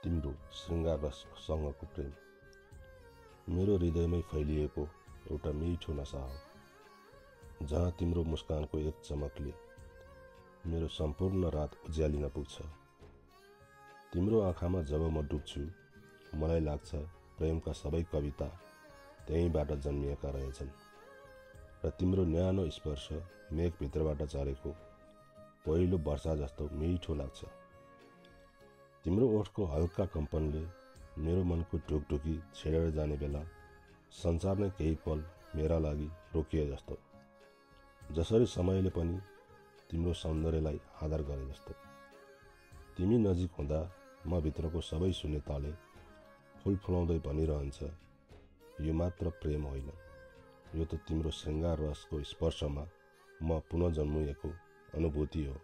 तिम्रो श्रृङ्गार रससँगको प्रेम मेरो हृदयमै फैलिएको एउटा मिठो नशा हो, जहाँ तिम्रो मुस्कानको एक चमकले मेरो सम्पूर्ण रात उज्यालिन पुग्छ। तिम्रो आँखामा जब म डुब्छु, मलाई लाग्छ प्रेमका सबै कविता त्यहीँबाट जन्मिएका रहेछन् र तिम्रो न्यानो स्पर्श मेघभित्रबाट झरेको पहिलो वर्षा जस्तो मिठो लाग्छ। तिम्रो ओठको हल्का कम्पनले मेरो मनको ढुकढुकी छेडेर जाने बेला संसार नै केही पल मेरा लागि रोकिए जस्तो, जसरी समयले पनि तिम्रो सौन्दर्यलाई आदर गरे जस्तो। तिमी नजिक हुँदा म भित्रको सबै शून्यताले फुलफुलाउँदै भनिरहन्छ, यो मात्र प्रेम होइन, यो त तिम्रो श्रृङ्गार रसको स्पर्शमा म पुनः जन्मिएको अनुभूति हो।